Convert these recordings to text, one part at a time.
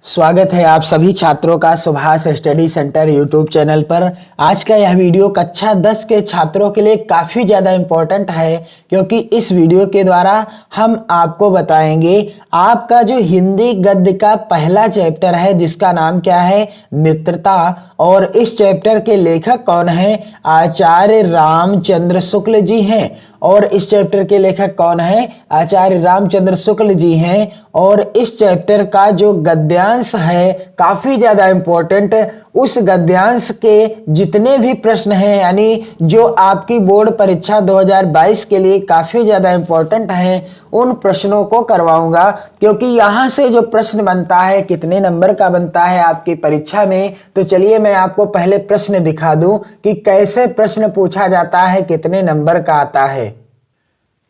स्वागत है आप सभी छात्रों का Subhash study centre YouTube channel पर। आज का यह वीडियो कक्षा 10 के छात्रों के लिए काफ़ी ज़्यादा इम्पोर्टेंट है, क्योंकि इस वीडियो के द्वारा हम आपको बताएंगे आपका जो हिंदी गद्य का पहला चैप्टर है जिसका नाम क्या है, मित्रता। और इस चैप्टर के लेखक कौन है, आचार्य रामचंद्र शुक्ल जी हैं। और इस चैप्टर के लेखक कौन है, आचार्य रामचंद्र शुक्ल जी हैं। और इस चैप्टर का जो गद्यांश है काफी ज्यादा इंपॉर्टेंट, उस गद्यांश के जितने भी प्रश्न हैं यानी जो आपकी बोर्ड परीक्षा 2022 के लिए काफी ज्यादा इंपॉर्टेंट हैं, उन प्रश्नों को करवाऊंगा। क्योंकि यहां से जो प्रश्न बनता है कितने नंबर का बनता है आपकी परीक्षा में, तो चलिए मैं आपको पहले प्रश्न दिखा दूं कि कैसे प्रश्न पूछा जाता है, कितने नंबर का आता है।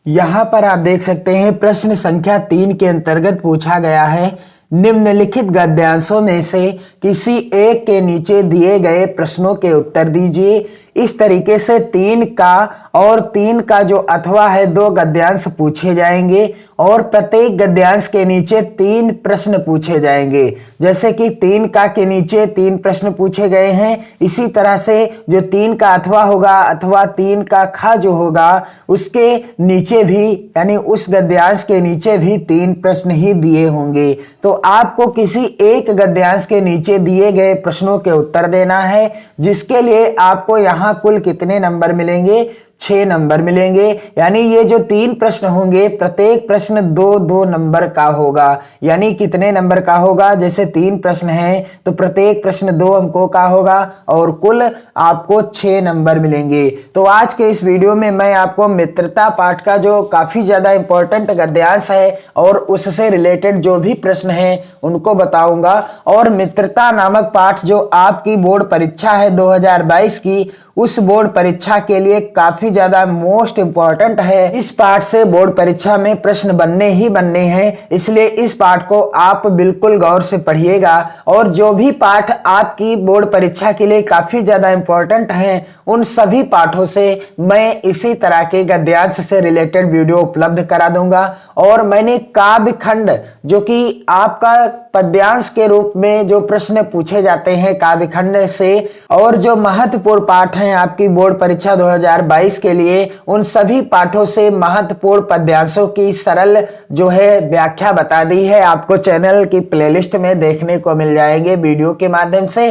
यहाँ पर आप देख सकते हैं प्रश्न संख्या 3 के अंतर्गत पूछा गया है, निम्नलिखित गद्यांशों में से किसी एक के नीचे दिए गए प्रश्नों के उत्तर दीजिए। इस तरीके से 3 का और 3 का जो अथवा है 2 गद्यांश पूछे जाएंगे और प्रत्येक गद्यांश के नीचे 3 प्रश्न पूछे जाएंगे। जैसे कि 3 का के नीचे 3 प्रश्न पूछे गए हैं, इसी तरह से जो 3 का अथवा होगा अथवा 3 का खा जो होगा उसके नीचे भी यानी उस गद्यांश के नीचे भी 3 प्रश्न ही दिए होंगे। तो आपको किसी एक गद्यांश के नीचे दिए गए प्रश्नों के उत्तर देना है, जिसके लिए आपको यहाँ कुल कितने नंबर मिलेंगे, 6 नंबर मिलेंगे। यानी ये जो 3 प्रश्न होंगे प्रत्येक प्रश्न 2-2 नंबर का होगा। यानी कितने नंबर का होगा, जैसे 3 प्रश्न हैं तो प्रत्येक प्रश्न 2 अंकों का होगा और कुल आपको 6 नंबर मिलेंगे। तो आज के इस वीडियो में मैं आपको मित्रता पाठ का जो काफी ज्यादा इंपॉर्टेंट गद्यांश है और उससे रिलेटेड जो भी प्रश्न हैं उनको बताऊंगा। और मित्रता नामक पाठ जो आपकी बोर्ड परीक्षा है 2022 की, उस बोर्ड परीक्षा के लिए काफी ज्यादा मोस्ट इंपॉर्टेंट है। इस पाठ से बोर्ड परीक्षा में प्रश्न बनने ही बनने हैं, इसलिए इस पाठ को आप बिल्कुल गौर से पढ़िएगा। और जो भी पाठ आपकी बोर्ड परीक्षा के लिए काफी ज्यादा इंपॉर्टेंट हैं, उन सभी पाठों से मैं इसी तरह के गद्यांश से रिलेटेड वीडियो उपलब्ध करा दूंगा। और मैंने काव्य खंड जो कि आपका पद्यांश के रूप में जो प्रश्न पूछे जाते हैं काव्य खंड से, और जो महत्वपूर्ण पाठ हैं आपकी बोर्ड परीक्षा 2022 के लिए, उन सभी पाठों से महत्वपूर्ण पद्यांशों की सरल जो है व्याख्या बता दी है। आपको चैनल की प्लेलिस्ट में देखने को मिल जाएंगे वीडियो के माध्यम से।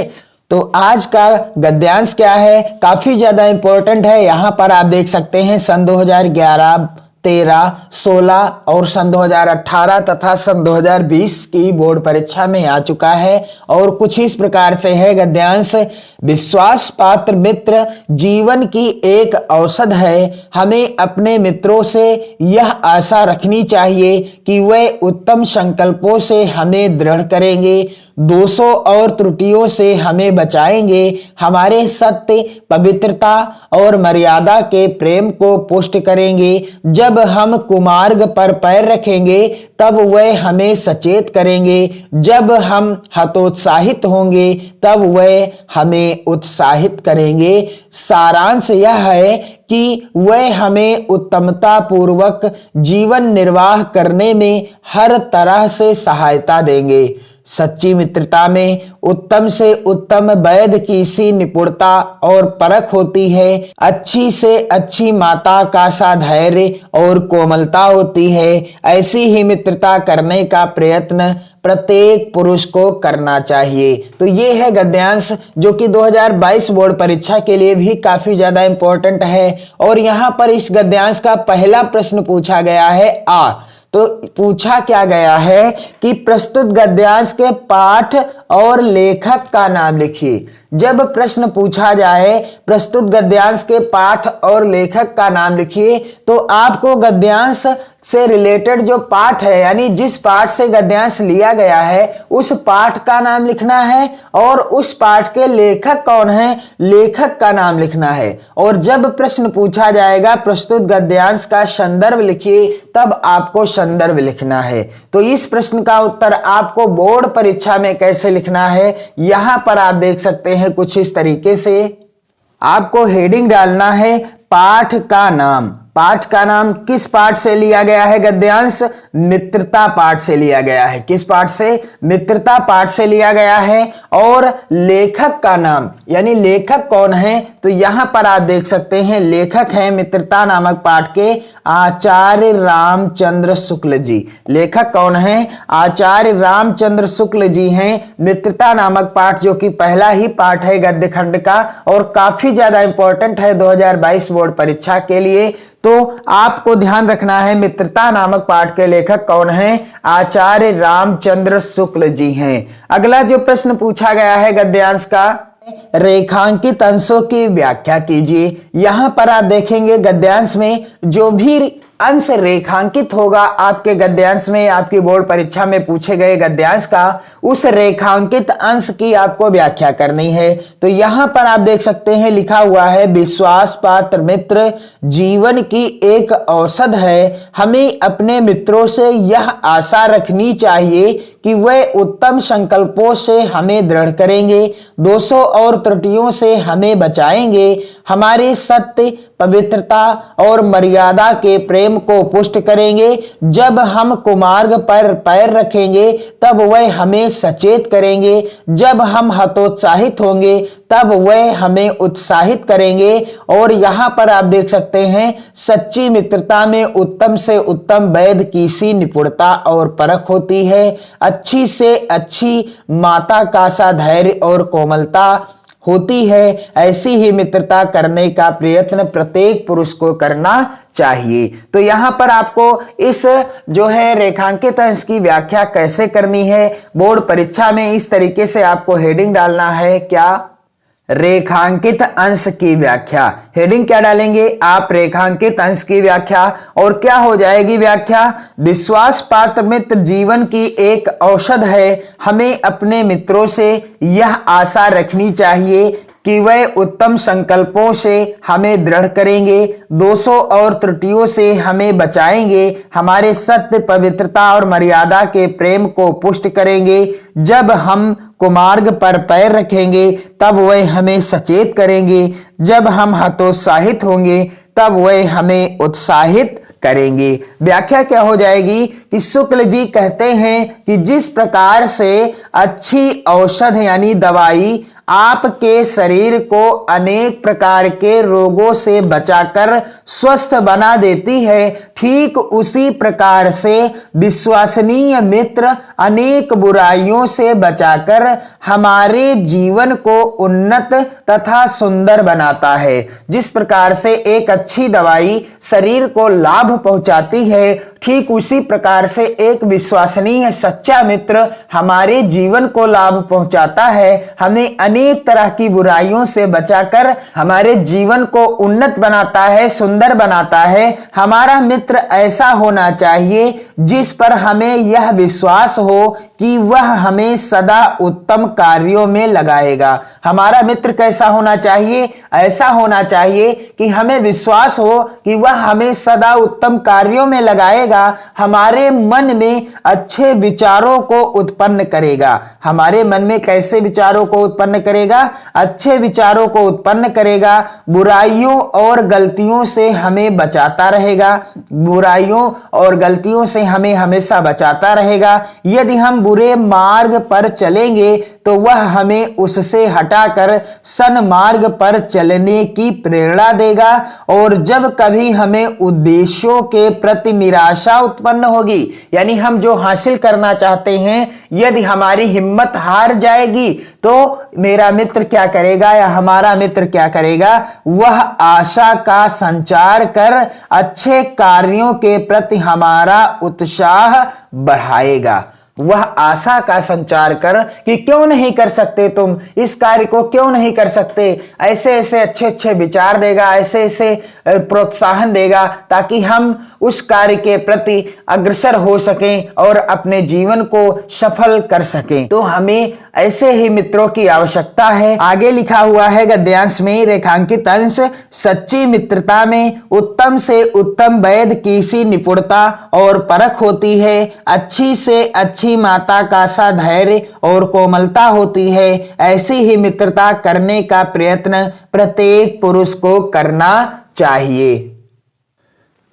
तो आज का गद्यांश क्या है, काफी ज्यादा इंपॉर्टेंट है। यहाँ पर आप देख सकते हैं सन 2011, 13, 16 और सन 2018 तथा सन 2020 की बोर्ड परीक्षा में आ चुका है। और कुछ इस प्रकार से है गद्यांश, विश्वास पात्र मित्र जीवन की एक औषध है। हमें अपने मित्रों से यह आशा रखनी चाहिए कि वे उत्तम संकल्पों से हमें दृढ़ करेंगे, दोषों और त्रुटियों से हमें बचाएंगे, हमारे सत्य, पवित्रता और मर्यादा के प्रेम को पुष्ट करेंगे। जब हम कुमार्ग पर पैर रखेंगे तब वे हमें सचेत करेंगे, जब हम हतोत्साहित होंगे तब वे हमें उत्साहित करेंगे। सारांश यह है कि वे हमें उत्तमता पूर्वक जीवन निर्वाह करने में हर तरह से सहायता देंगे। सच्ची मित्रता में उत्तम से उत्तम वैद्य की सी निपुणता और परख होती है। अच्छी से अच्छी माता का सा धैर्य और कोमलता होती है। ऐसी ही मित्रता करने का प्रयत्न प्रत्येक पुरुष को करना चाहिए। तो ये है गद्यांश जो कि 2022 बोर्ड परीक्षा के लिए भी काफी ज्यादा इंपॉर्टेंट है। और यहाँ पर इस गद्यांश का पहला प्रश्न पूछा गया है तो पूछा क्या गया है कि प्रस्तुत गद्यांश के पाठ और लेखक का नाम लिखिए। जब प्रश्न पूछा जाए प्रस्तुत गद्यांश के पाठ और लेखक का नाम लिखिए, तो आपको गद्यांश से रिलेटेड जो पाठ है यानी जिस पाठ से गद्यांश लिया गया है उस पाठ का नाम लिखना है और उस पाठ के लेखक कौन है, लेखक का नाम लिखना है। और जब प्रश्न पूछा जाएगा प्रस्तुत गद्यांश का संदर्भ लिखिए, तब आपको संदर्भ लिखना है। तो इस प्रश्न का उत्तर आपको बोर्ड परीक्षा में कैसे लिखना है, यहां पर आप देख सकते हैं कुछ इस तरीके से। आपको हेडिंग डालना है पाठ का नाम। पाठ का नाम किस पाठ से लिया गया है गद्यांश? मित्रता पाठ से लिया गया है। किस पाठ से? मित्रता पाठ से लिया गया है। और लेखक का नाम, यानी लेखक कौन है, तो यहां पर आप देख सकते हैं लेखक हैं मित्रता नामक पाठ के आचार्य रामचंद्र शुक्ल जी। लेखक कौन है? आचार्य रामचंद्र शुक्ल जी हैं मित्रता नामक पाठ, जो कि पहला ही पाठ है गद्य खंड का और काफी ज्यादा इंपॉर्टेंट है 2022 बोर्ड परीक्षा के लिए। तो आपको ध्यान रखना है मित्रता नामक पाठ के लेखक कौन हैं? आचार्य रामचंद्र शुक्ल जी हैं। अगला जो प्रश्न पूछा गया है गद्यांश का, रेखांकित अंशों की व्याख्या कीजिए। यहां पर आप देखेंगे गद्यांश में जो भी अंश रेखांकित होगा आपके गद्यांश में, आपकी बोर्ड परीक्षा में पूछे गए गद्यांश का, उस रेखांकित अंश की आपको व्याख्या करनी है। तो यहां पर आप देख सकते हैं लिखा हुआ है, विश्वास पात्र मित्र जीवन की एक औषध है। हमें अपने मित्रों से यह आशा रखनी चाहिए कि वे उत्तम संकल्पों से हमें दृढ़ करेंगे, दोषों और त्रुटियों से हमें बचाएंगे, हमारे सत्य, पवित्रता और मर्यादा के प्रेम को पुष्ट करेंगे। जब हम कुमार्ग पर पैर रखेंगे तब वह हमें सचेत करेंगे, जब हम हतोत्साहित होंगे तब वह हमें उत्साहित करेंगे। और यहां पर आप देख सकते हैं, सच्ची मित्रता में उत्तम से उत्तम वैध की सी निपुणता और परख होती है, अच्छी से अच्छी माता का सा धैर्य और कोमलता होती है। ऐसी ही मित्रता करने का प्रयत्न प्रत्येक पुरुष को करना चाहिए। तो यहां पर आपको इस जो है रेखांकित अंश की व्याख्या कैसे करनी है, बोर्ड परीक्षा में इस तरीके से आपको हेडिंग डालना है, क्या? रेखांकित अंश की व्याख्या। हेडिंग क्या डालेंगे आप? रेखांकित अंश की व्याख्या। और क्या हो जाएगी व्याख्या? विश्वास पात्र मित्र जीवन की एक औषध है। हमें अपने मित्रों से यह आशा रखनी चाहिए कि वह उत्तम संकल्पों से हमें दृढ़ करेंगे, दोषों और त्रुटियों से हमें बचाएंगे, हमारे सत्य, पवित्रता और मर्यादा के प्रेम को पुष्ट करेंगे। जब हम कुमार्ग पर पैर रखेंगे तब वह हमें सचेत करेंगे, जब हम हतोत्साहित होंगे तब वह हमें उत्साहित करेंगे। व्याख्या क्या हो जाएगी कि शुक्ल जी कहते हैं कि जिस प्रकार से अच्छी औषध यानी दवाई आपके शरीर को अनेक प्रकार के रोगों से बचाकर स्वस्थ बना देती है, ठीक उसी प्रकार से विश्वसनीय मित्र अनेक बुराइयों से बचाकर हमारे जीवन को उन्नत तथा सुंदर बनाता है। जिस प्रकार से एक अच्छी दवाई शरीर को लाभ पहुंचाती है, ठीक उसी प्रकार से एक विश्वसनीय सच्चा मित्र हमारे जीवन को लाभ पहुंचाता है, हमें अनेक तरह की बुराइयों से बचाकर हमारे जीवन को उन्नत बनाता है, सुंदर बनाता है। हमारा मित्र ऐसा होना चाहिए जिस पर हमें यह विश्वास हो कि वह हमें सदा उत्तम कार्यों में लगाएगा। हमारा मित्र कैसा होना चाहिए? ऐसा होना चाहिए कि हमें विश्वास हो कि वह हमें सदा उत्तम कार्यों में लगाएगा, हमारे मन में अच्छे विचारों को उत्पन्न करेगा। हमारे मन में कैसे विचारों को उत्पन्न करेगा? अच्छे विचारों को उत्पन्न करेगा, बुराइयों और गलतियों से हमें बचाता रहेगा, बुराइयों और गलतियों से हमें हमेशा बचाता रहेगा। यदि हम बुरे मार्ग पर चलेंगे तो वह हमें उससे हटाकर सन्मार्ग पर चलने की प्रेरणा देगा। और जब कभी हमें उद्देश्यों के प्रति निराशा उत्पन्न होगी, यानी हम जो हासिल करना चाहते हैं, यदि हमारी हिम्मत हार जाएगी तो मेरा मित्र क्या करेगा या हमारा मित्र क्या करेगा? वह आशा का संचार कर अच्छे कार्यों के प्रति हमारा उत्साह बढ़ाएगा। वह आशा का संचार कर कि क्यों नहीं कर सकते, तुम इस कार्य को क्यों नहीं कर सकते, ऐसे ऐसे अच्छे अच्छे विचार देगा, ऐसे ऐसे प्रोत्साहन देगा, ताकि हम उस कार्य के प्रति अग्रसर हो सकें और अपने जीवन को सफल कर सकें। तो हमें ऐसे ही मित्रों की आवश्यकता है। आगे लिखा हुआ है गद्यांश में, रेखांकित अंश, सच्ची मित्रता में उत्तम से उत्तम वैध की सी निपुणता और परख होती है, अच्छी से अच्छी माता का सा धैर्य और कोमलता होती है। ऐसी ही मित्रता करने का प्रयत्न प्रत्येक पुरुष को करना चाहिए।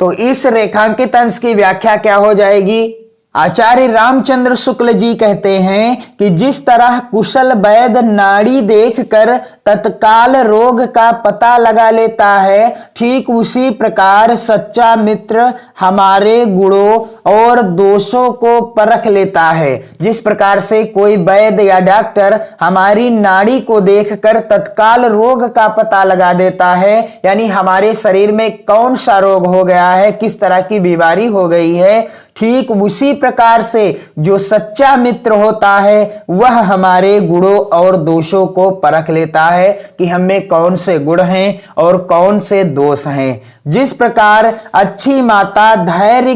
तो इस रेखांकित अंश की व्याख्या क्या हो जाएगी? आचार्य रामचंद्र शुक्ल जी कहते हैं कि जिस तरह कुशल वैद्य नाड़ी देखकर तत्काल रोग का पता लगा लेता है, ठीक उसी प्रकार सच्चा मित्र हमारे गुणों और दोषों को परख लेता है। जिस प्रकार से कोई वैद्य या डॉक्टर हमारी नाड़ी को देखकर तत्काल रोग का पता लगा देता है, यानी हमारे शरीर में कौन सा रोग हो गया है, किस तरह की बीमारी हो गई है, ठीक उसी प्रकार से जो सच्चा मित्र होता है वह हमारे गुणों और दोषों को परख लेता है कि हमें कौन से गुण हैं और कौन से दोष हैं। जिस प्रकार अच्छी माता धैर्य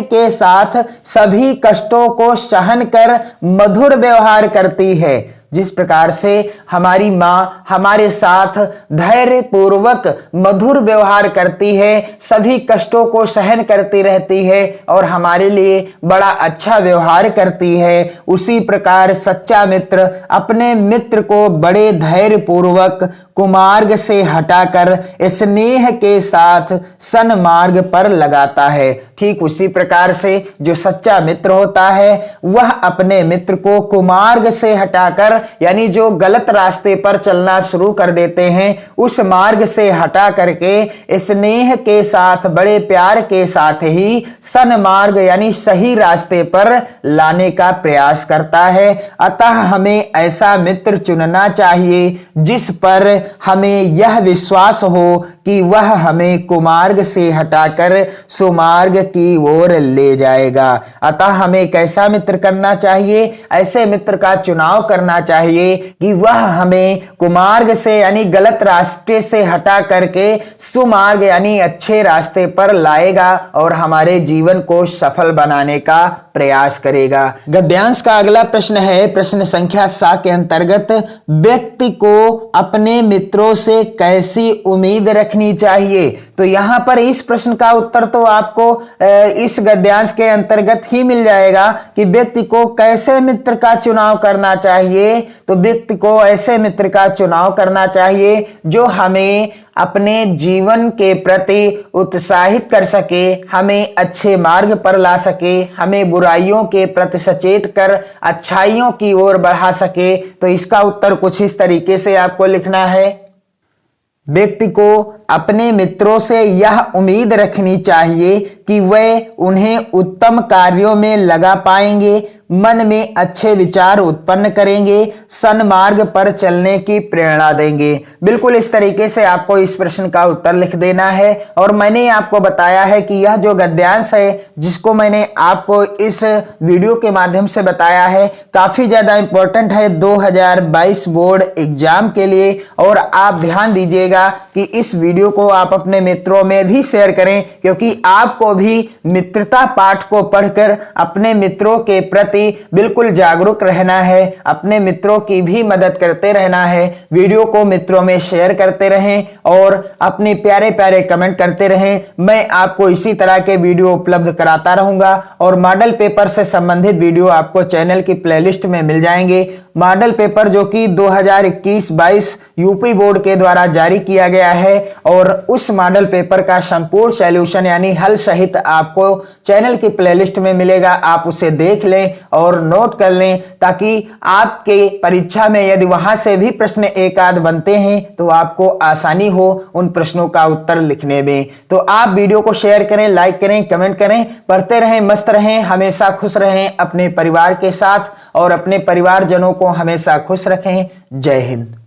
के साथ सभी कष्टों को सहन कर मधुर व्यवहार करती है, जिस प्रकार से हमारी माँ हमारे साथ धैर्य पूर्वक मधुर व्यवहार करती है, सभी कष्टों को सहन करती रहती है और हमारे लिए बड़ा अच्छा व्यवहार करती है, उसी प्रकार सच्चा मित्र अपने मित्र को बड़े धैर्य पूर्वक कुमार्ग से हटाकर स्नेह के साथ सन्मार्ग पर लगाता है। ठीक उसी प्रकार से जो सच्चा मित्र होता है वह अपने मित्र को कुमार्ग से हटाकर, यानी जो गलत रास्ते पर चलना शुरू कर देते हैं, उस मार्ग से हटा करके स्नेह के साथ बड़े प्यार के साथ ही सन्मार्ग यानी सही रास्ते पर लाने का प्रयास करता है। अतः हमें ऐसा मित्र चुनना चाहिए जिस पर हमें यह विश्वास हो कि वह हमें कुमार्ग से हटाकर सुमार्ग की ओर ले जाएगा। अतः हमें कैसा मित्र करना चाहिए? ऐसे मित्र का चुनाव करना चाहिए कि वह हमें कुमार्ग से यानी गलत रास्ते से हटा करके सुमार्ग यानी अच्छे रास्ते पर लाएगा और हमारे जीवन को सफल बनाने का प्रयास करेगा। गद्यांश का अगला प्रश्न है प्रश्न संख्या 7 के अंतर्गत व्यक्ति को अपने मित्रों से कैसी उम्मीद रखनी चाहिए। तो यहां पर इस प्रश्न का उत्तर तो आपको इस गद्यांश के अंतर्गत ही मिल जाएगा कि व्यक्ति को कैसे मित्र का चुनाव करना चाहिए। तो व्यक्ति को ऐसे मित्र का चुनाव करना चाहिए जो हमें अपने जीवन के प्रति उत्साहित कर सके, हमें अच्छे मार्ग पर ला सके, हमें बुराइयों के प्रति सचेत कर अच्छाइयों की ओर बढ़ा सके। तो इसका उत्तर कुछ इस तरीके से आपको लिखना है। व्यक्ति को अपने मित्रों से यह उम्मीद रखनी चाहिए कि वे उन्हें उत्तम कार्यों में लगा पाएंगे, मन में अच्छे विचार उत्पन्न करेंगे, सन्मार्ग पर चलने की प्रेरणा देंगे। बिल्कुल इस तरीके से आपको इस प्रश्न का उत्तर लिख देना है। और मैंने आपको बताया है कि यह जो गद्यांश है जिसको मैंने आपको इस वीडियो के माध्यम से बताया है काफी ज्यादा इंपॉर्टेंट है 2022 बोर्ड एग्जाम के लिए। और आप ध्यान दीजिएगा कि इस वीडियो को आप अपने मित्रों में भी शेयर करें, क्योंकि आपको भी मित्रता पाठ को पढ़कर अपने मित्रों के प्रति बिल्कुल जागरूक रहना है, अपने मित्रों की भी मदद करते रहना है। वीडियो को मित्रों में शेयर करते रहें और अपने प्यारे प्यारे कमेंट करते रहें। मैं आपको इसी तरह के वीडियो उपलब्ध कराता रहूंगा और मॉडल पेपर से संबंधित वीडियो आपको चैनल की प्लेलिस्ट में मिल जाएंगे। मॉडल पेपर जो कि 2021-22 यूपी बोर्ड के द्वारा जारी किया गया है और उस मॉडल पेपर का संपूर्ण सॉल्यूशन यानी हल सहित आपको चैनल की प्लेलिस्ट में मिलेगा। आप उसे देख लें और नोट कर लें ताकि आपके परीक्षा में यदि वहां से भी प्रश्न एक आध बनते हैं तो आपको आसानी हो उन प्रश्नों का उत्तर लिखने में। तो आप वीडियो को शेयर करें, लाइक करें, कमेंट करें, पढ़ते रहें, मस्त रहें, हमेशा खुश रहें अपने परिवार के साथ और अपने परिवारजनों को हमेशा खुश रखें। जय हिंद।